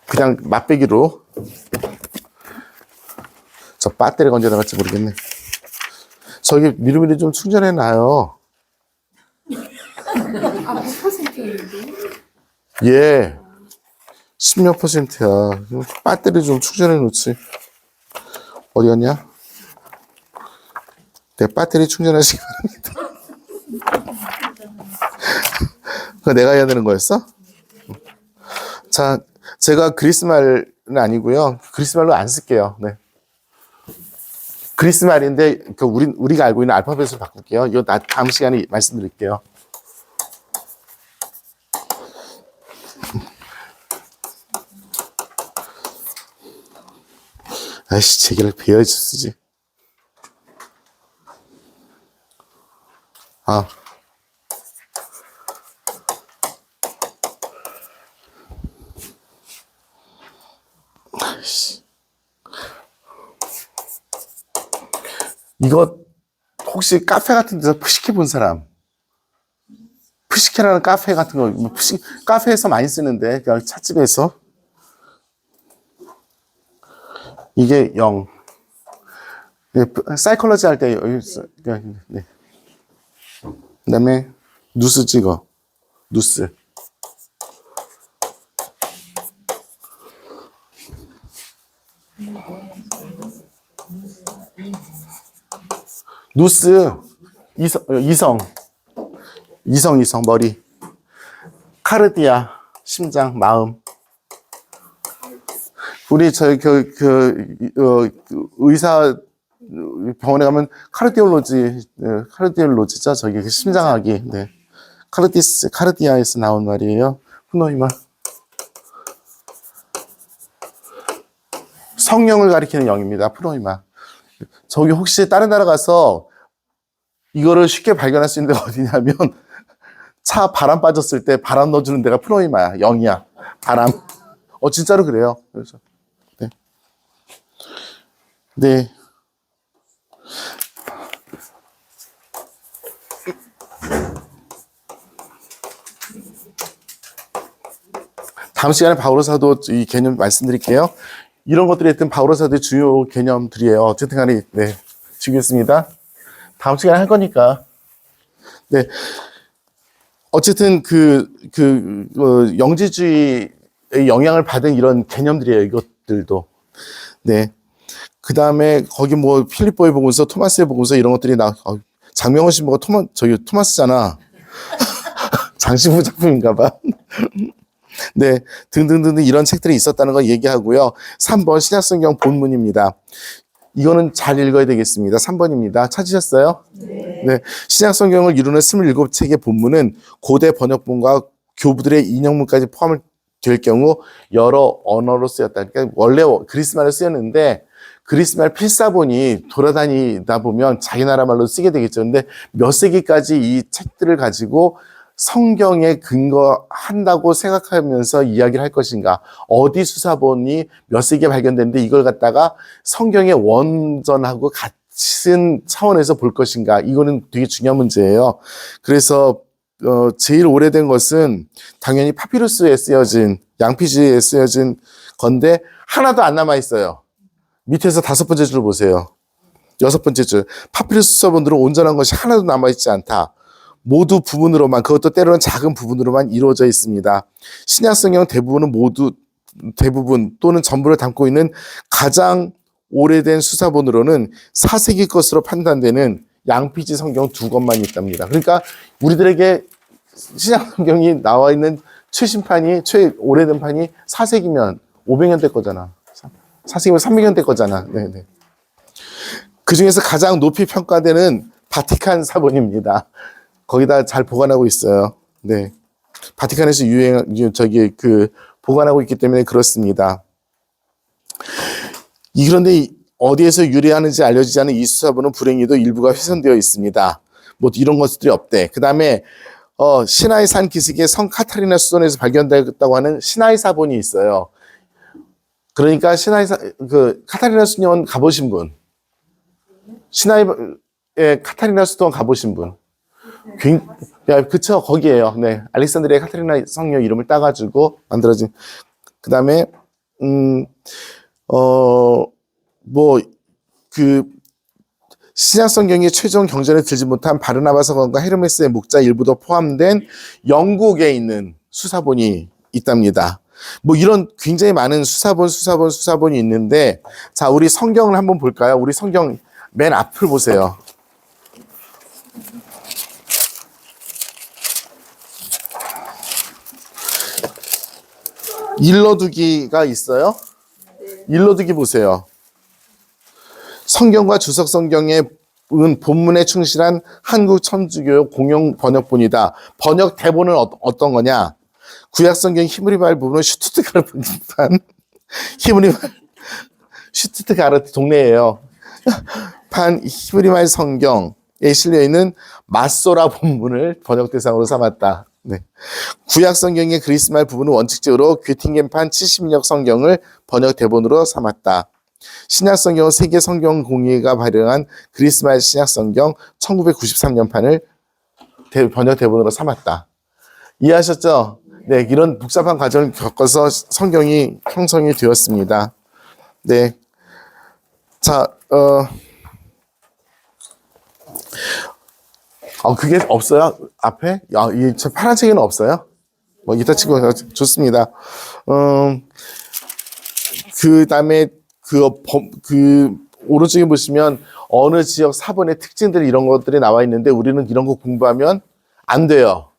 그냥 맛배기로 저 배터리 언제 나갈지 모르겠네. 저기 미리미리 좀 충전해 놔요. 몇 %인데? 예, 10몇 %야. 배터리 좀 충전해 놓지. 어디 갔냐? 내 배터리 충전하시기 바랍니다. 그거 내가 해야 되는 거였어? 자, 제가 그리스말은 아니고요. 그리스말로 안 쓸게요. 네. 그리스말인데 우리가 알고 있는 알파벳으로 바꿀게요. 이거 다음 시간에 말씀드릴게요. 아이씨, 제기를 배워야지 쓰지. 아. 아이씨. 이거 혹시 카페 같은 데서 푸시케 본 사람? 푸시케라는 카페 같은 거, 카페에서 많이 쓰는데, 그냥 찻집에서. 이게 0. 사이콜러지 할 때, 네. 그 다음에, 누스 찍어. 누스. 누스. 이성, 머리. 카르디아, 심장, 마음. 우리 의사 병원에 가면 카르디올로지죠. 저기 그 심장학이. 네. 카르디아에서 나온 말이에요. 후노이마. 성령을 가리키는 영입니다. 프노이마. 저기 혹시 다른 나라 가서 이거를 쉽게 발견할 수 있는 데가 어디냐면 차 바람 빠졌을 때 바람 넣어주는 데가 프노이마야. 영이야. 바람. 진짜로 그래요. 그래서 네. 네. 다음 시간에 바오로 사도 이 개념 말씀드릴게요. 이런 것들이 했던 바오로 사도의 주요 개념들이에요. 어쨌든 간에 네. 지겠습니다. 다음 시간에 할 거니까. 네. 어쨌든 영지주의의 영향을 받은 이런 개념들이에요. 이것들도. 네. 그 다음에 거기 뭐 필립보의 복음서, 토마스의 복음서 이런 것들이 장명호 신부가 토마스잖아. 장신부 작품인가봐. 네. 등등등등 이런 책들이 있었다는 걸 얘기하고요. 3번 신약성경 본문입니다. 이거는 잘 읽어야 되겠습니다. 3번입니다. 찾으셨어요? 네. 신약성경을 이루는 27책의 본문은 고대 번역본과 교부들의 인용문까지 포함을 될 경우 여러 언어로 쓰였다. 그러니까 원래 그리스말로 쓰였는데 그리스말 필사본이 돌아다니다 보면 자기 나라 말로 쓰게 되겠죠. 근데 몇 세기까지 이 책들을 가지고 성경에 근거한다고 생각하면서 이야기를 할 것인가. 어디 수사본이 몇 세기에 발견됐는데 이걸 갖다가 성경의 원전하고 같은 차원에서 볼 것인가. 이거는 되게 중요한 문제예요. 그래서 제일 오래된 것은 당연히 파피루스에 쓰여진 양피지에 쓰여진 건데 하나도 안 남아있어요. 밑에서 5번째 줄 보세요. 6번째 줄. 파피루스 수사본들은 온전한 것이 하나도 남아있지 않다. 모두 부분으로만, 그것도 때로는 작은 부분으로만 이루어져 있습니다. 신약성경 대부분 또는 전부를 담고 있는 가장 오래된 수사본으로는 4세기 것으로 판단되는 양피지 성경 2권만 있답니다. 그러니까 우리들에게 신약성경이 나와 있는 최신판이, 오래된 판이 4세기면 500년대 거잖아. 4세기면 300년대 거잖아. 네네. 그 중에서 가장 높이 평가되는 바티칸 사본입니다. 거기다 잘 보관하고 있어요. 네. 바티칸에서 보관하고 있기 때문에 그렇습니다. 그런데 어디에서 유래하는지 알려지지 않은 이 수사본은 불행히도 일부가 훼손되어 있습니다. 뭐 이런 것들이 없대. 그 다음에, 시나이 산 기슭의 성 카타리나 수도원에서 발견됐다고 하는 시나이 사본이 있어요. 그러니까 카타리나 수도원 가보신 분. 카타리나 수도원 가보신 분. 그쵸, 거기에요. 네. 알렉산드리아 카타리나 성녀 이름을 따가지고 만들어진. 그 다음에, 신약성경이 최종 경전에 들지 못한 바르나바 서원과 헤르메스의 목자 일부도 포함된 영국에 있는 수사본이 있답니다. 이런 굉장히 많은 수사본이 있는데, 자, 우리 성경을 한번 볼까요? 우리 성경 맨 앞을 보세요. 일러두기가 있어요? 일러두기 보세요. 성경과 주석 성경의 본문에 충실한 한국 천주교 공용 번역본이다. 번역 대본은 어떤 거냐? 구약 성경 히브리말 부분은 슈투트가르트 번역판, 슈투트가르트 동네예요. 판 히브리말 성경에 실려 있는 마소라 본문을 번역 대상으로 삼았다. 네. 구약 성경의 그리스말 부분은 원칙적으로 괴팅겐판 70력 성경을 번역 대본으로 삼았다. 신약 성경은 세계 성경 공회가 발행한 그리스말 신약 성경 1993년판을 번역 대본으로 삼았다. 이해하셨죠? 네, 이런 복잡한 과정을 겪어서 성경이 형성이 되었습니다. 네. 자, 그게 없어요? 앞에? 이 파란색에는 없어요? 뭐, 이따 치고 좋습니다. 그 다음에 오른쪽에 보시면 어느 지역 사본의 특징들 이런 것들이 나와 있는데 우리는 이런 거 공부하면 안 돼요.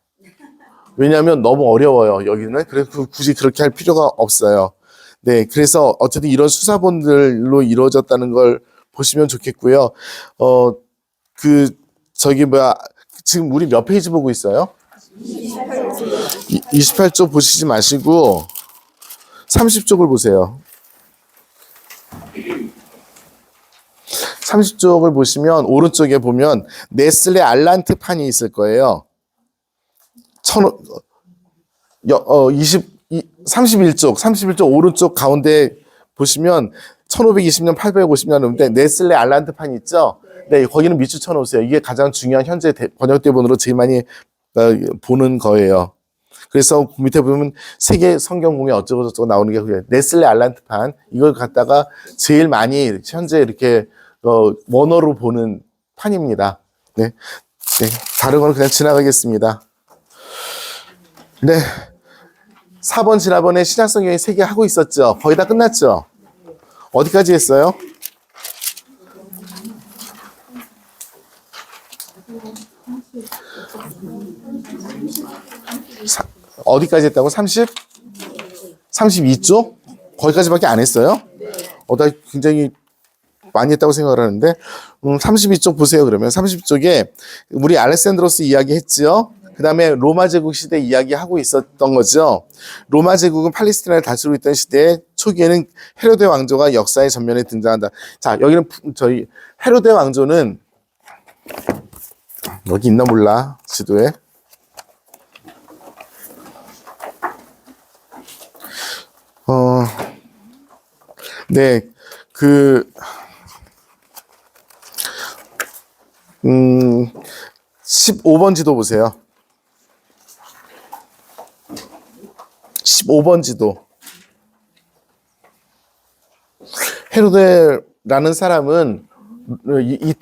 왜냐하면 너무 어려워요, 여기는. 그래서 굳이 그렇게 할 필요가 없어요. 네, 그래서 어쨌든 이런 수사본들로 이루어졌다는 걸 보시면 좋겠고요. 지금 우리 몇 페이지 보고 있어요? 28쪽 보시지 마시고 30쪽을 보세요. 30쪽을 보시면 오른쪽에 보면 네슬레 알란트 판이 있을 거예요. 31쪽 오른쪽 가운데 보시면 1520년, 850년인데 네슬레 알란트 판 있죠? 네, 거기는 밑줄 쳐놓으세요. 이게 가장 중요한 현재 번역 대본으로 제일 많이 보는 거예요. 그래서 밑에 보면 세계 성경공회 어쩌고저쩌고 나오는 게 그게 네슬레 알란트 판 이걸 갖다가 제일 많이 현재 이렇게 원어로 보는 판입니다. 네, 다른 건 그냥 지나가겠습니다. 네, 4번 지난번에 신약성경이 3개 하고 있었죠. 거의 다 끝났죠. 어디까지 했어요? 어디까지 했다고? 32쪽? 거기까지밖에 안 했어요? 나 굉장히 많이 했다고 생각을 하는데 32쪽 보세요. 그러면 30쪽에 우리 알렉산드로스 이야기 했죠. 그 다음에 로마 제국 시대 이야기하고 있었던 거죠. 로마 제국은 팔레스티나를 다스리고 있던 시대에 초기에는 헤로데 왕조가 역사의 전면에 등장한다. 자, 여기는 저희 헤로데 왕조는 여기 있나 몰라 지도에. 네, 15번 지도 보세요. 15번 지도. 헤로데라는 사람은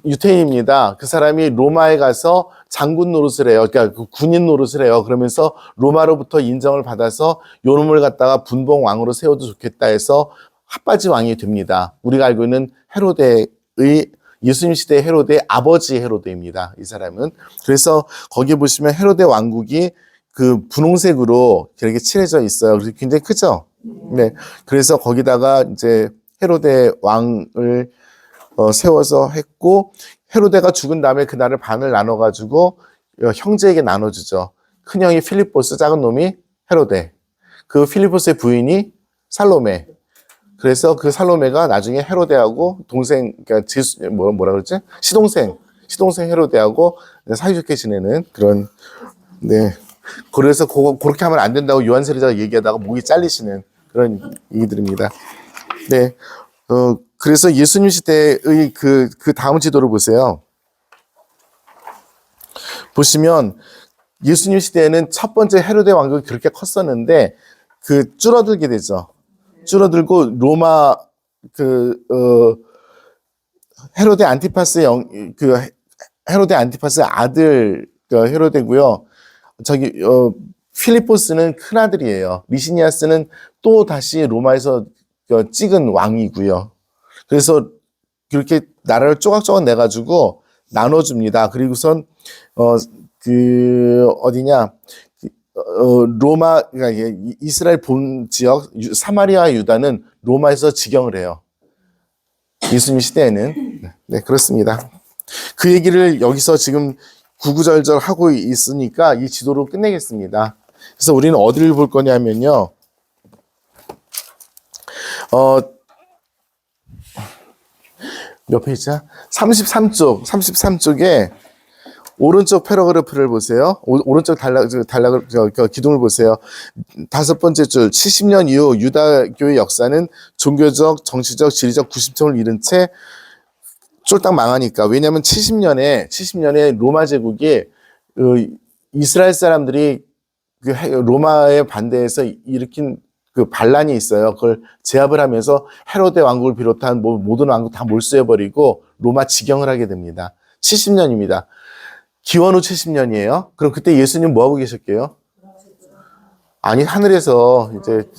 유태인입니다. 그 사람이 로마에 가서 장군 노릇을 해요. 그러니까 군인 노릇을 해요. 그러면서 로마로부터 인정을 받아서 요놈을 갖다가 분봉 왕으로 세워도 좋겠다 해서 핫바지 왕이 됩니다. 우리가 알고 있는 헤로데의 예수님 시대의 헤로데의 아버지 헤로데입니다. 이 사람은. 그래서 거기에 보시면 헤로데 왕국이 분홍색으로 이렇게 칠해져 있어요. 그래서 굉장히 크죠? 네. 그래서 거기다가 이제 헤로데 왕을 세워서 했고, 헤로데가 죽은 다음에 그 나라를 반을 나눠가지고 형제에게 나눠주죠. 큰형이 필리포스, 작은 놈이 헤로데. 그 필리포스의 부인이 살로메. 그래서 그 살로메가 나중에 헤로데하고 동생, 그러니까 뭐라 그러지? 시동생 헤로데하고 사이좋게 지내는 그런, 네. 그래서 그렇게 하면 안 된다고 요한 세례자가 얘기하다가 목이 잘리시는 그런 얘기들입니다. 네. 그래서 예수님 시대의 그 다음 지도를 보세요. 보시면 예수님 시대에는 첫 번째 헤로데 왕국이 그렇게 컸었는데 줄어들게 되죠. 줄어들고 로마 헤로데 안티파스의 헤로데 안티파스의 아들 헤로데고요. 필리포스는 큰 아들이에요. 리시니아스는 또 다시 로마에서 찍은 왕이고요. 그래서 그렇게 나라를 조각조각 내가지고 나눠줍니다. 그리고선 로마, 그러니까 이스라엘 본 지역 사마리아 유다는 로마에서 직영을 해요. 예수님 시대에는. 네, 그렇습니다. 그 얘기를 여기서 지금 구구절절 하고 있으니까 이 지도로 끝내겠습니다. 그래서 우리는 어디를 볼 거냐면요. 몇 페이지야? 33쪽에 오른쪽 패러그래프를 보세요. 오른쪽 기둥을 보세요. 5번째 줄, 70년 이후 유다교의 역사는 종교적, 정치적, 지리적 구심점을 잃은 채 쫄딱 망하니까. 왜냐하면 70년에 로마 제국이 이스라엘 사람들이 로마에 반대해서 일으킨 그 반란이 있어요. 그걸 제압을 하면서 헤로데 왕국을 비롯한 모든 왕국 다 몰수해버리고 로마 직영을 하게 됩니다. 70년입니다. 기원 후 70년이에요. 그럼 그때 예수님 뭐 하고 계셨게요? 아니, 하늘에서 이제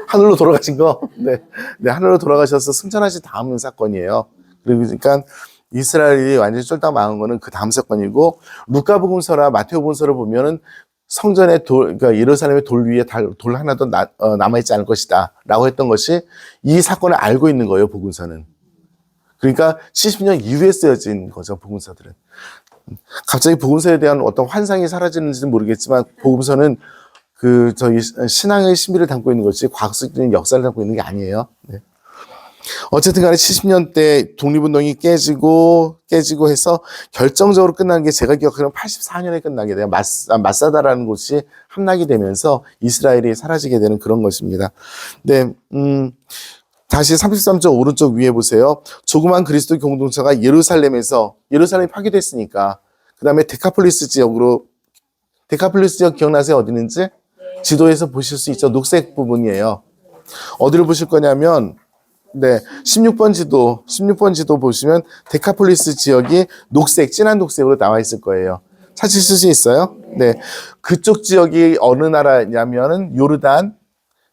하늘로 돌아가신 거. 네, 하늘로 돌아가셔서 승천하신 다음 사건이에요. 그러니까 이스라엘이 완전히 쫄딱 망한 거는 그 다음 사건이고, 루카복음서나 마태복음서를 보면은 성전의 그러니까 예루살렘의 돌 위에 돌 하나도 남아있지 않을 것이다 라고 했던 것이 이 사건을 알고 있는 거예요, 복음서는. 그러니까 70년 이후에 쓰여진 거죠, 복음서들은. 갑자기 복음서에 대한 어떤 환상이 사라지는지는 모르겠지만, 복음서는 저희 신앙의 신비를 담고 있는 것이 과학적인 역사를 담고 있는 게 아니에요. 네. 어쨌든 간에 70년대 독립운동이 깨지고 해서 결정적으로 끝난 게 제가 기억하기로는 84년에 끝나게 돼요. 마사다라는 곳이 함락이 되면서 이스라엘이 사라지게 되는 그런 것입니다. 네, 다시 33쪽 오른쪽 위에 보세요. 조그만 그리스도 공동체가 예루살렘이 파괴됐으니까 그 다음에 데카폴리스 지역 기억나세요? 어디 있는지? 지도에서 보실 수 있죠. 녹색 부분이에요. 어디를 보실 거냐면, 네, 16번 지도 보시면 데카폴리스 지역이 진한 녹색으로 나와 있을 거예요. 찾으실 수 있어요? 네, 그쪽 지역이 어느 나라냐면은 요르단,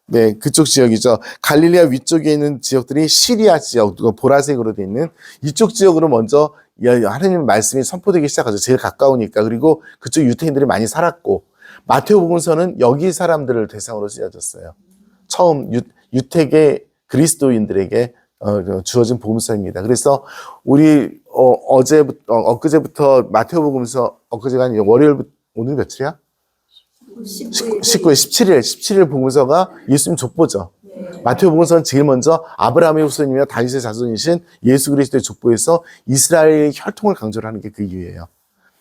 네, 그쪽 지역이죠. 갈릴리아 위쪽에 있는 지역들이 시리아 지역, 보라색으로 되어 있는 이쪽 지역으로 먼저 하나님 말씀이 선포되기 시작하죠. 제일 가까우니까. 그리고 그쪽 유태인들이 많이 살았고, 마태복음서는 여기 사람들을 대상으로 쓰여졌어요. 처음 유택의 그리스도인들에게 주어진 복음서입니다. 그래서 우리 엊그제부터 마태복음서, 엊그제가 아니라 월요일부터, 오늘 며칠이야? 17일 복음서가 예수님 족보죠. 마태복음서는 제일 먼저 아브라함의 후손이며 다윗의 자손이신 예수 그리스도의 족보에서 이스라엘의 혈통을 강조를 하는 게 그 이유예요.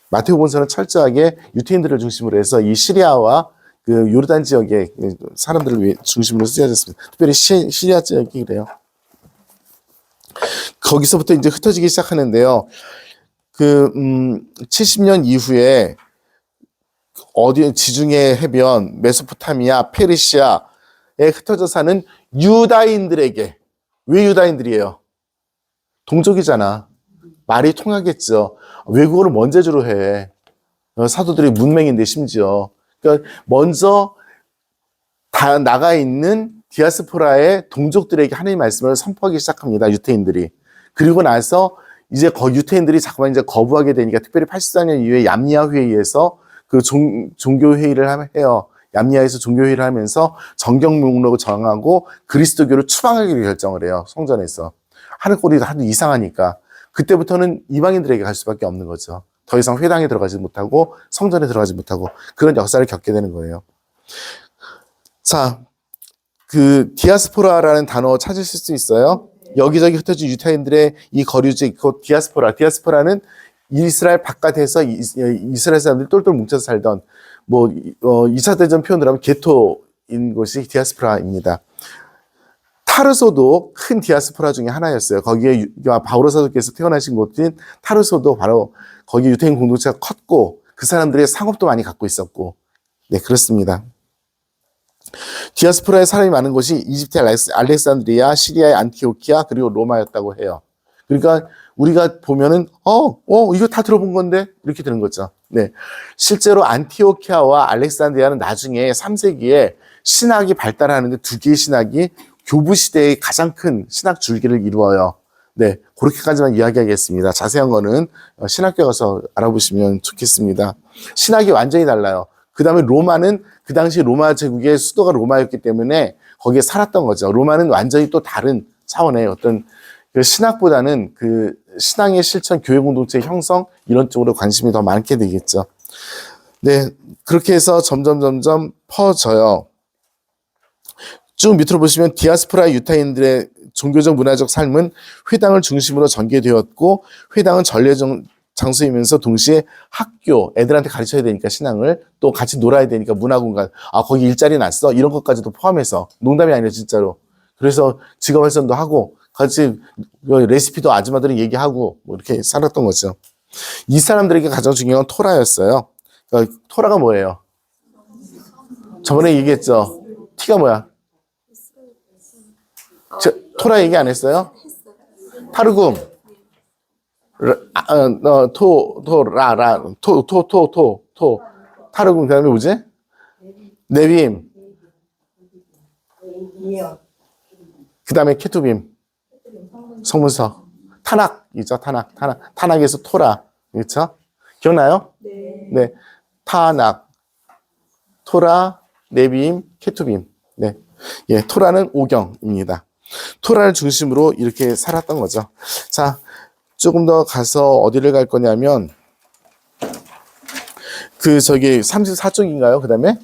마태복음서는 철저하게 유태인들을 중심으로 해서 이 시리아와 그 요르단 지역의 사람들을 중심으로 쓰여졌습니다. 특별히 시리아 지역이 그래요. 거기서부터 이제 흩어지기 시작하는데요. 70년 이후에 지중해 해변, 메소포타미아, 페르시아에 흩어져 사는 유다인들에게, 왜 유다인들이에요? 동족이잖아. 말이 통하겠죠. 외국어를 먼저주로 해. 사도들이 문맹인데 심지어. 그러니까 먼저 다 나가 있는 디아스포라의 동족들에게 하나님의 말씀을 선포하기 시작합니다. 유태인들이. 그리고 나서 이제 유태인들이 자꾸만 이제 거부하게 되니까, 특별히 84년 이후에 얌니아 회의에서 그 종교 회의를 해요. 얌니아에서 종교 회의를 하면서 정경 목록을 정하고 그리스도교를 추방하기로 결정을 해요. 성전에서. 하는 꼴이 하도 이상하니까. 그때부터는 이방인들에게 갈 수밖에 없는 거죠. 더 이상 회당에 들어가지 못하고 성전에 들어가지 못하고 그런 역사를 겪게 되는 거예요. 자, 그 디아스포라라는 단어 찾으실 수 있어요? 여기저기 흩어진 유태인들의 이 거류지, 그 디아스포라는 이스라엘 바깥에서 이스라엘 사람들이 똘똘 뭉쳐서 살던 2차 대전 표현으로 하면 게토인 곳이 디아스포라입니다. 타르소도 큰 디아스포라 중에 하나였어요. 거기에 바오로 사도께서 태어나신 곳인 타르소도 바로 거기 유태인 공동체가 컸고 그 사람들의 상업도 많이 갖고 있었고, 네, 그렇습니다. 디아스포라에 사람이 많은 곳이 이집트의 알렉산드리아, 시리아의 안티오키아, 그리고 로마였다고 해요. 그러니까 우리가 보면은 이거 다 들어본 건데 이렇게 되는 거죠. 네, 실제로 안티오키아와 알렉산드리아는 나중에 3세기에 신학이 발달하는데 두 개의 신학이 교부 시대의 가장 큰 신학 줄기를 이루어요. 네, 그렇게까지만 이야기하겠습니다. 자세한 거는 신학교 가서 알아보시면 좋겠습니다. 신학이 완전히 달라요. 그 다음에 로마는 그 당시 로마 제국의 수도가 로마였기 때문에 거기에 살았던 거죠. 로마는 완전히 또 다른 차원의 어떤 그 신학보다는 그 신앙의 실천, 교회 공동체의 형성 이런 쪽으로 관심이 더 많게 되겠죠. 네, 그렇게 해서 점점 퍼져요. 쭉 밑으로 보시면 디아스포라 유태인들의 종교적 문화적 삶은 회당을 중심으로 전개되었고 회당은 전례 장소이면서 동시에 학교, 애들한테 가르쳐야 되니까 신앙을 또 같이 놀아야 되니까 문화공간, 거기 일자리 났어? 이런 것까지도 포함해서 농담이 아니라 진짜로. 그래서 직업 활성도 하고 같이 레시피도 아줌마들이 얘기하고 뭐 이렇게 살았던 거죠. 이 사람들에게 가장 중요한 건 토라였어요. 그러니까 토라가 뭐예요? 저번에 얘기했죠. T가 뭐야? 토라 얘기 안 했어요? 타르굼. 타르굼. 그 다음에 뭐지? 네빔. 그 다음에 케투빔. 성문서. 타낙이죠, 타낙에서 토라. 그렇죠? 기억나요? 네. 타낙. 토라, 네빔, 케투빔. 네. 예, 토라는 오경입니다. 토라를 중심으로 이렇게 살았던 거죠. 자, 조금 더 가서 어디를 갈 거냐면, 34쪽인가요? 그 다음에?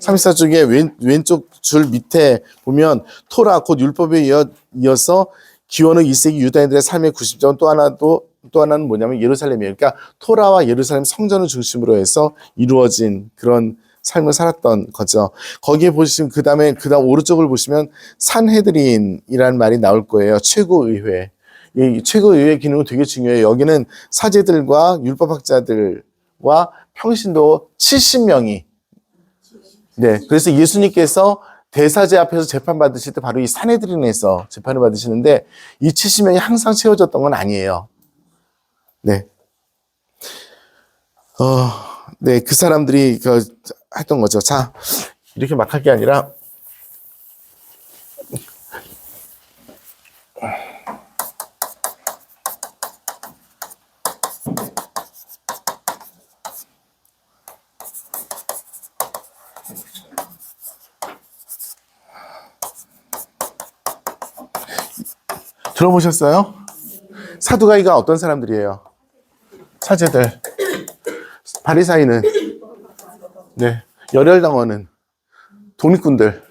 34쪽에 왼쪽 줄 밑에 보면, 토라, 곧 율법에 이어서 기원후 2세기 유다인들의 삶의 90점은 또 하나는 뭐냐면 예루살렘이에요. 그러니까 토라와 예루살렘 성전을 중심으로 해서 이루어진 그런 삶을 살았던 거죠. 거기에 보시면 그다음 오른쪽을 보시면 산헤드린이라는 말이 나올 거예요. 최고의회. 이 최고의회 기능은 되게 중요해요. 여기는 사제들과 율법학자들과 평신도 70명이. 네. 그래서 예수님께서 대사제 앞에서 재판받으실 때 바로 이 산헤드린에서 재판을 받으시는데 이 70명이 항상 채워졌던 건 아니에요. 네. 네, 그 사람들이 했던 거죠. 자, 이렇게 막 할 게 아니라, 들어보셨어요? 사두가이가 어떤 사람들이에요? 사제들. 바리사이는, 네, 열혈당원은 독립군들.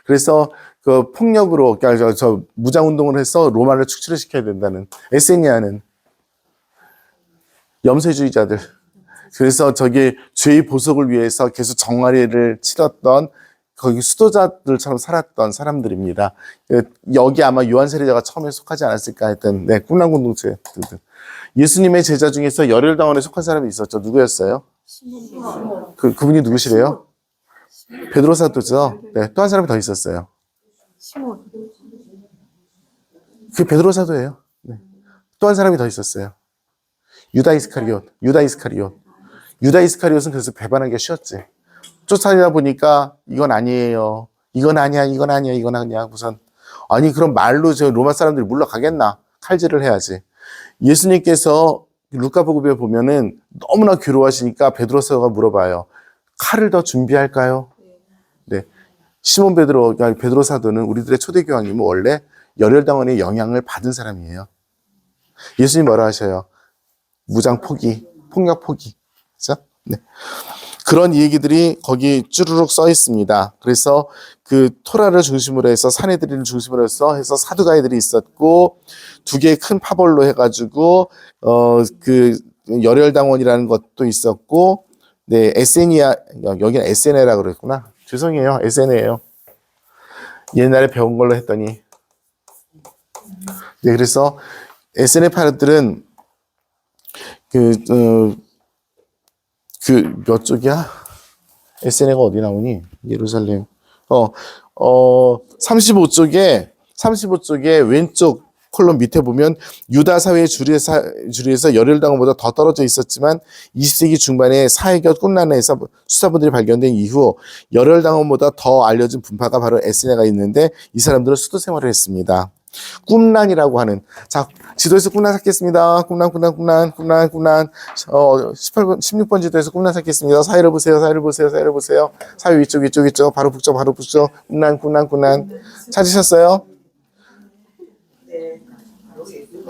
그래서 그 폭력으로, 그러니까 무장운동을 해서 로마를 축출을 시켜야 된다는 에세니아는 염세주의자들. 그래서 죄의 보석을 위해서 계속 정화례를 치렀던 거기 수도자들처럼 살았던 사람들입니다. 여기 아마 요한 세례자가 처음에 속하지 않았을까 했던, 네, 꿈난 공동체. 예수님의 제자 중에서 열혈당원에 속한 사람이 있었죠. 누구였어요? 그분이 누구시래요? 베드로 사도죠. 네, 또 한 사람이 더 있었어요. 그 베드로 사도예요. 네. 또 한 사람이 더 있었어요. 유다 이스카리옷. 유다 이스카리옷은 그래서 배반하기가 쉬웠지. 쫓아내다 보니까 이건 아니에요. 이건 아니야. 우선 아니 그럼 말로 저 로마 사람들이 물러가겠나? 칼질을 해야지. 예수님께서 루카복음에 보면은 너무나 괴로워하시니까 베드로서가 물어봐요. 칼을 더 준비할까요? 네. 시몬 베드로 사도는 우리들의 초대교황님은 원래 열혈당원의 영향을 받은 사람이에요. 예수님 뭐라 하셔요? 무장 포기, 폭력 포기. 그죠? 네. 그런 얘기들이 거기 쭈루룩 써 있습니다. 그래서 그 토라를 중심으로 해서 산헤드린을 중심으로 해서 사두가이들이 있었고 두 개의 큰 파벌로 해가지고 그 열혈당원이라는 것도 있었고 네 에세니아 여기는 에세네라 그랬구나. 죄송해요 에세네예요. 옛날에 배운 걸로 했더니 네 그래서 에세네 파들은 몇 쪽이야? 에세네가 어디 나오니? 예루살렘. 35쪽에 왼쪽 콜럼 밑에 보면 유다 사회의 주류에서 열혈당원보다 더 떨어져 있었지만 20세기 중반에 사회가 꿈란에서 수사본들이 발견된 이후 열혈당원보다 더 알려진 분파가 바로 에세네가 있는데 이 사람들은 수도 생활을 했습니다. 꿈란이라고 하는 자 지도에서 꿈란 찾겠습니다. 꿈란 16번 지도에서 꿈란 찾겠습니다. 사회를 보세요. 사회 위쪽 바로 북쪽 꿈란 찾으셨어요?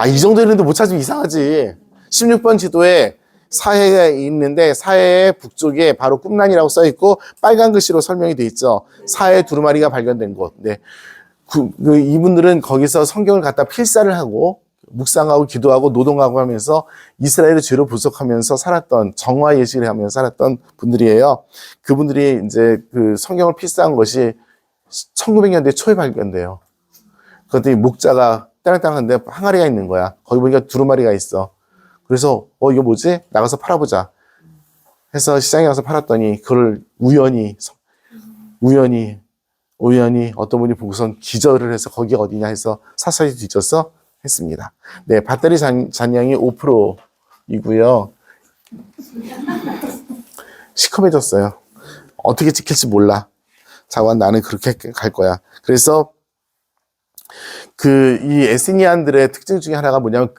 이 정도 있는데 못 찾으면 이상하지. 16번 지도에 사해가 있는데 사해의 북쪽에 바로 꿈란이라고 써 있고 빨간 글씨로 설명이 돼 있죠. 사해 두루마리가 발견된 곳. 네. 이분들은 거기서 성경을 갖다 필사를 하고 묵상하고 기도하고 노동하고 하면서 이스라엘의 죄로 부속하면서 살았던 정화 예식을 하면서 살았던 분들이에요. 그분들이 이제 그 성경을 필사한 것이 1900년대 초에 발견돼요. 그랬더니 목자가 땅땅한데 항아리가 있는 거야. 거기 보니까 두루마리가 있어. 그래서 이거 뭐지? 나가서 팔아보자. 해서 시장에 가서 팔았더니 그걸 우연히 어떤 분이 보고선 기절을 해서 거기가 어디냐 해서 사설이 뒤져서 했습니다. 네, 배터리 잔량이 5%이고요. 시커매졌어요. 어떻게 찍힐지 몰라. 나는 그렇게 갈 거야. 그래서 이 에스니안들의 특징 중에 하나가 뭐냐면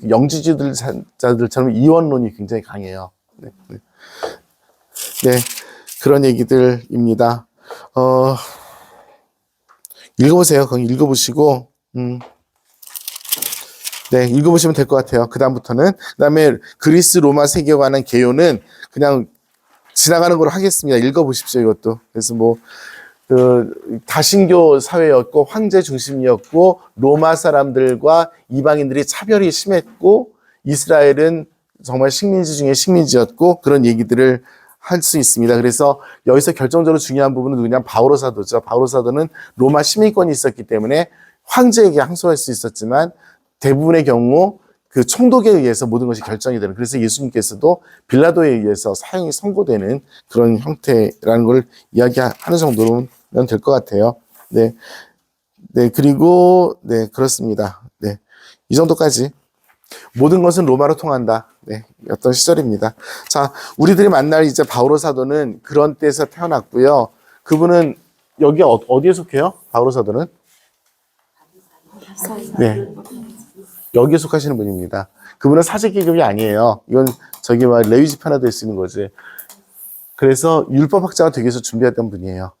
영지주의자들처럼 이원론이 굉장히 강해요. 네, 네. 네, 그런 얘기들입니다. 읽어보세요. 거기 읽어보시고, 네, 읽어보시면 될 것 같아요. 그 다음에 그리스 로마 세계에 관한 개요는 그냥 지나가는 걸로 하겠습니다. 읽어보십시오, 이것도. 그래서 다신교 사회였고, 황제 중심이었고, 로마 사람들과 이방인들이 차별이 심했고, 이스라엘은 정말 식민지 중에 식민지였고, 그런 얘기들을 할 수 있습니다. 그래서 여기서 결정적으로 중요한 부분은 누구냐? 바오로 사도죠. 바오로 사도는 로마 시민권이 있었기 때문에 황제에게 항소할 수 있었지만 대부분의 경우 그 총독에 의해서 모든 것이 결정이 되는, 그래서 예수님께서도 빌라도에 의해서 사형이 선고되는 그런 형태라는 걸 이야기하는 정도로면 될 것 같아요. 네. 네, 그리고, 네, 그렇습니다. 네. 이 정도까지. 모든 것은 로마로 통한다. 네, 어떤 시절입니다. 자, 우리들이 만날 이제 바오로 사도는 그런 때에서 태어났고요. 그분은 여기 어디에 속해요? 바오로 사도는? 네, 여기에 속하시는 분입니다. 그분은 사제계급이 아니에요. 이건 레위 지파나 될 수 있는 거지. 그래서 율법학자가 되기 위해서 준비했던 분이에요.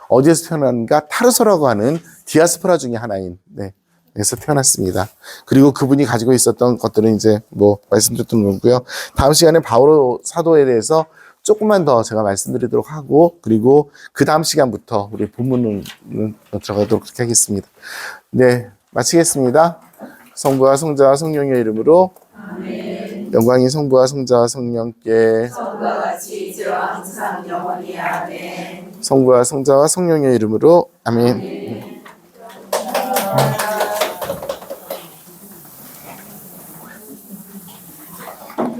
어디에서 태어났는가? 타르소라고 하는 디아스포라 중에 하나인, 네, 에서 태어났습니다. 그리고 그분이 가지고 있었던 것들은 이제 말씀드렸던 거고요. 다음 시간에 바오로 사도에 대해서 조금만 더 제가 말씀드리도록 하고, 그리고 그 다음 시간부터 우리 본문은 들어가도록 그렇게 하겠습니다. 네, 마치겠습니다. 성부와 성자와 성령의 이름으로 아멘. 영광이 성부와 성자와 성령께 성부와 같이 이제와 항상 영원히 아멘. 성부와 성자와 성령의 이름으로 아멘. 아멘.